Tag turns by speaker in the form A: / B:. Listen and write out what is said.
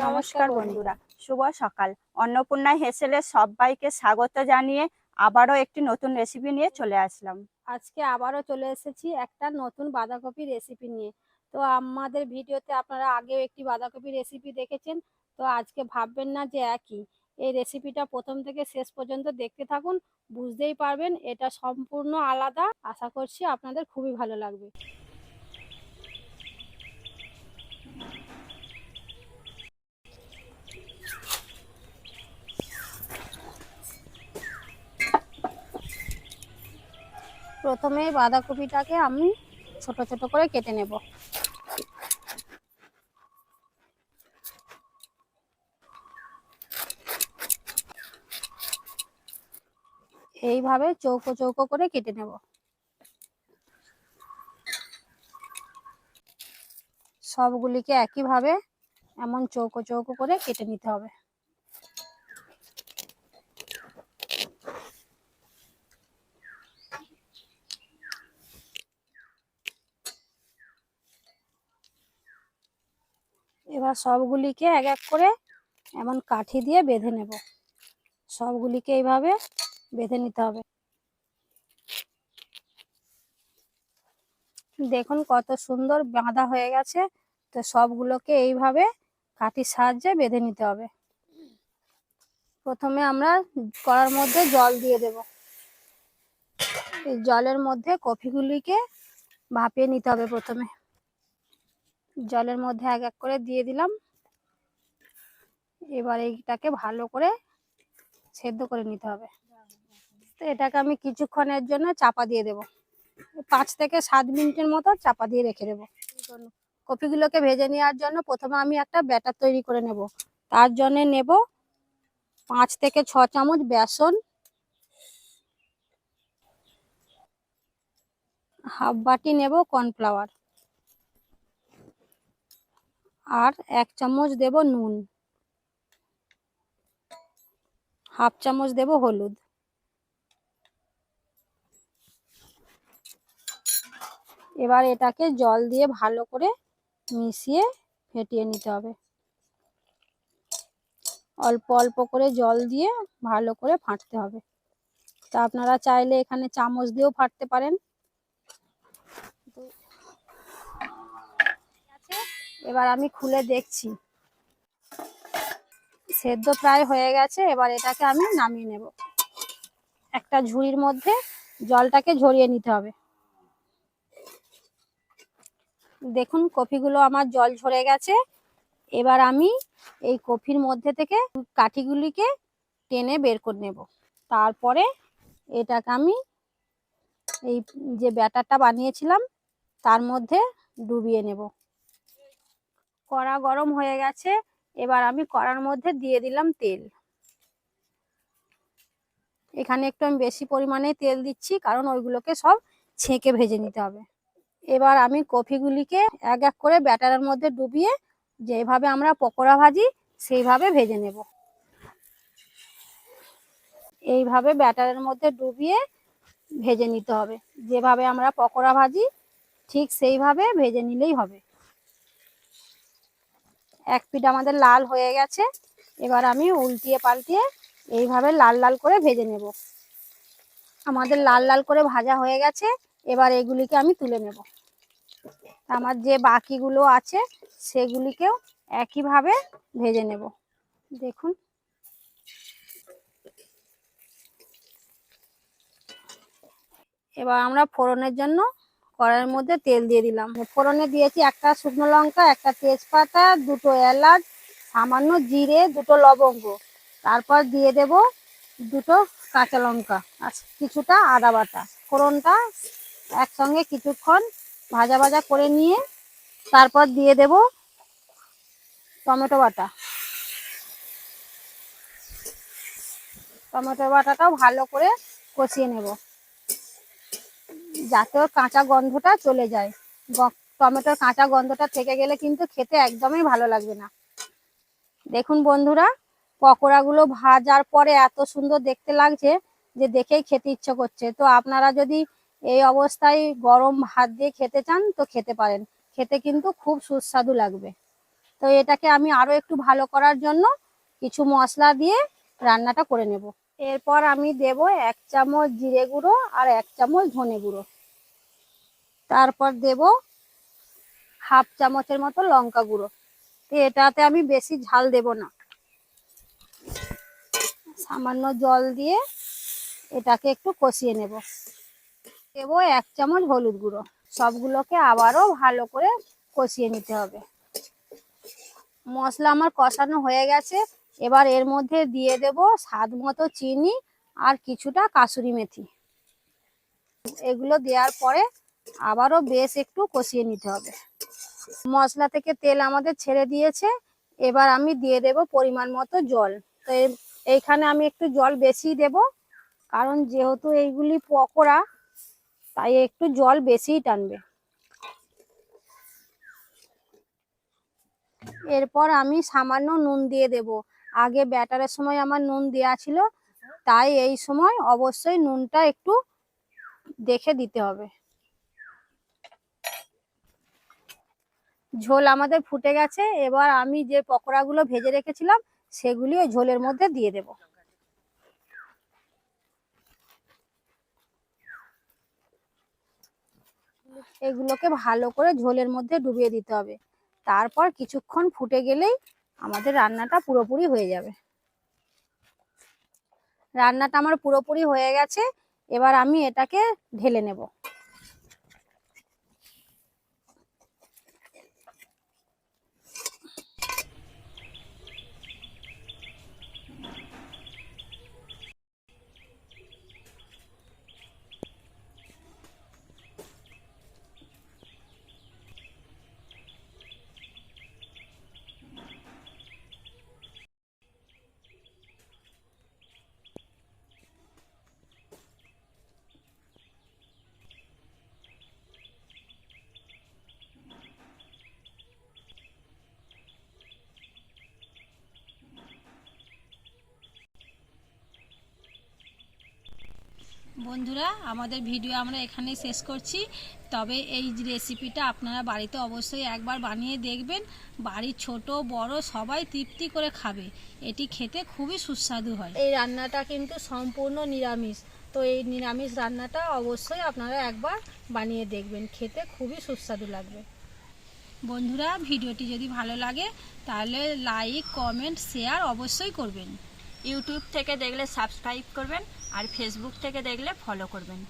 A: নমস্কার বন্ধুরা, শুভ সকাল। অন্নপূর্ণা হেসেলে সবাইকে স্বাগত জানিয়ে আবারও একটি নতুন রেসিপি নিয়ে চলে আসলাম।
B: আজকে আবারও চলে এসেছি একটা নতুন বাঁধাকপি রেসিপি নিয়ে। তো আমাদের ভিডিওতে আপনারা আগেও একটি বাঁধাকপি রেসিপি দেখেছেন, তো আজকে ভাববেন না যে একই। এই রেসিপিটা প্রথম থেকে শেষ পর্যন্ত দেখতে থাকুন, বুঝতেই পারবেন এটা সম্পূর্ণ আলাদা। আশা করছি আপনাদের খুবই ভালো লাগবে। প্রথমে বাঁধাকপিটাকে আমি ছোট ছোট করে কেটে নেব। এইভাবে চৌকো চৌকো করে কেটে নেব। সবগুলিকে একইভাবে এমন চৌকো চৌকো করে কেটে নিতে হবে। এবার সবগুলিকে এক এক করে এমন কাঠি দিয়ে বেঁধে নেব। সবগুলিকে এইভাবে বেঁধে নিতে হবে। দেখুন কত সুন্দর বাঁধা হয়ে গেছে। তো সবগুলোকে এইভাবে কাঠির সাহায্যে বেঁধে নিতে হবে। প্রথমে আমরা কড়ার মধ্যে জল দিয়ে দেব। এই জলের মধ্যে কপিগুলিকে ভাপিয়ে নিতে হবে। প্রথমে জলের মধ্যে এক এক করে দিয়ে দিলাম। এবার এইটাকে ভালো করে সেদ্ধ করে নিতে হবে। তো এটাকে আমি কিছুক্ষণের জন্য চাপা দিয়ে দেব। 5 থেকে 7 মিনিটের মতো চাপা দিয়ে রেখে দেবো। কপিগুলোকে ভেজে নেওয়ার জন্য প্রথমে আমি একটা ব্যাটার তৈরি করে নেব। তার জন্য নেব 5 থেকে 6 চামচ বেসন, হাফ বাটি নেব কর্নফ্লাওয়ার, আর 1 চামচ দেব নুন, হাফ চামচ দেব হলুদ। এবার এটাকে জল দিয়ে ভালো করে মিশিয়ে ফেটিয়ে নিতে হবে। অল্প অল্প করে জল দিয়ে ভালো করে ফাটতে হবে। তা আপনারা চাইলে এখানে চামচ দিয়েও ফাটতে পারেন। এবার আমি খুলে দেখছি, সেদ্ধ প্রায় হয়ে গেছে। এবার এটাকে আমি নামিয়ে নেব। একটা ঝুড়ির মধ্যে জলটাকে ঝরিয়ে নিতে হবে। দেখুন কপিগুলো আমার জল ঝরে গেছে। এবার আমি এই কপির মধ্যে থেকে কাঠিগুলিকে টেনে বের করে নেব। তারপরে এটাকে আমি এই যে ব্যাটারটা বানিয়েছিলাম তার মধ্যে ডুবিয়ে নেব। কড়া গরম হয়ে গেছে। এবার আমি কড়ার মধ্যে দিয়ে দিলাম তেল। এখানে একটু আমি বেশি পরিমাণে তেল দিচ্ছি, কারণ ওইগুলোকে সব ছেঁকে ভেজে নিতে হবে। এবার আমি কপিগুলিকে এক এক করে ব্যাটারের মধ্যে ডুবিয়ে যেভাবে আমরা পকোড়া ভাজি সেইভাবে ভেজে নেব। এইভাবে ব্যাটারের মধ্যে ডুবিয়ে ভেজে নিতে হবে। যেভাবে আমরা পকোড়া ভাজি ঠিক সেইভাবে ভেজে নিলেই হবে। এক পিঠ আমাদের লাল হয়ে গেছে। এবার আমি উল্টিয়ে পাল্টিয়ে এইভাবে লাল লাল করে ভেজে নেব। আমাদের লাল লাল করে ভাজা হয়ে গেছে। এবার এগুলিকে আমি তুলে নেব। আমার যে বাকিগুলো আছে সেগুলিকেও একইভাবে ভেজে নেব। দেখুন এবার আমরা ফোড়নের জন্য কড়াইয়ের মধ্যে তেল দিয়ে দিলাম। ফোড়নে দিয়েছি একটা শুকনো লঙ্কা, একটা তেজপাতা, 2টো এলাচ, সামান্য জিরে, 2টো লবঙ্গ। তারপর দিয়ে দেব 2টো কাঁচা লঙ্কা আর কিছুটা আদা বাটা। ফোড়নটা একসঙ্গে কিছুক্ষণ ভাজা ভাজা করে নিয়ে তারপর দিয়ে দেব টমেটো বাটা। টমেটো বাটাটাও ভালো করে কষিয়ে নেব, যাতে ওর কাঁচা গন্ধটা চলে যায়। টমেটোর কাঁচা গন্ধটা থেকে গেলে কিন্তু খেতে একদমই ভালো লাগবে না। দেখুন বন্ধুরা, পকোড়াগুলো ভাজার পরে এত সুন্দর দেখতে লাগছে যে দেখেই খেতে ইচ্ছে করছে। তো আপনারা যদি এই অবস্থায় গরম ভাত দিয়ে খেতে চান তো খেতে পারেন। খেতে কিন্তু খুব সুস্বাদু লাগবে। তো এটাকে আমি আরো একটু ভালো করার জন্য কিছু মশলা দিয়ে রান্নাটা করে নেব। এরপর আমি দেব 1 চামচ জিরে গুঁড়ো আর 1 চামচ ধনে গুঁড়ো, তারপর দেব 1/2 চামচের মতো লঙ্কা গুঁড়ো। তো এটাতে আমি বেশি ঝাল দেব না। সামান্য জল দিয়ে এটাকে একটু কষিয়ে নেব। দেব 1 চামচ হলুদ গুঁড়ো। সবগুলোকে আবারও ভালো করে কষিয়ে নিতে হবে। মশলা আমার কষানো হয়ে গেছে। এবার এর মধ্যে দিয়ে দেব স্বাদ মতো চিনি আর কিছুটা কাসুরি মেথি। এগুলো দেওয়ার পরে আবারও বেশ একটু কষিয়ে নিতে হবে। মশলা থেকে তেল আমাদের ছেড়ে দিয়েছে। এবার আমি দিয়ে দেব পরিমাণ মতো জল। তো এইখানে আমি একটু জল বেশি দেব, কারণ যেহেতু এইগুলি পকোড়া তাই একটু জল বেশিই টানবে। এরপর আমি সামান্য নুন দিয়ে দেব। আগে ব্যাটারের সময় আমার নুন দেওয়া ছিল, তাই এই সময় অবশ্যই নুনটা একটু দেখে দিতে হবে। ঝোল আমাদের ফুটে গেছে। এবার আমি যে পকোড়াগুলো ভেজে রেখেছিলাম সেগুলি ওই ঝোলের মধ্যে দিয়ে দেব। এগুলোকে ভালো করে ঝোলের মধ্যে ডুবিয়ে দিতে হবে। তারপর কিছুক্ষণ ফুটে গেলেই আমাদের রান্নাটা পুরোপুরি হয়ে যাবে। রান্নাটা আমার পুরোপুরি হয়ে গেছে। এবার আমি এটাকে ঢেলে নেব।
C: বন্ধুরা, আমাদের ভিডিও আমরা এখানেই শেষ করছি। তবে এই রেসিপিটা আপনারা বাড়িতে অবশ্যই একবার বানিয়ে দেখবেন। বাড়ির ছোট বড় সবাই তৃপ্তি করে খাবে। এটি খেতে খুবই সুস্বাদু হয়।
B: এই রান্নাটা কিন্তু সম্পূর্ণ নিরামিষ। তো এই নিরামিষ রান্নাটা অবশ্যই আপনারা একবার বানিয়ে দেখবেন, খেতে খুবই সুস্বাদু লাগবে।
C: বন্ধুরা, ভিডিওটি যদি ভালো লাগে তাহলে লাইক, কমেন্ট, শেয়ার অবশ্যই করবেন।
A: ইউটিউব থেকে দেখলে সাবস্ক্রাইব করবেন আর ফেসবুক থেকে দেখলে ফলো করবেন।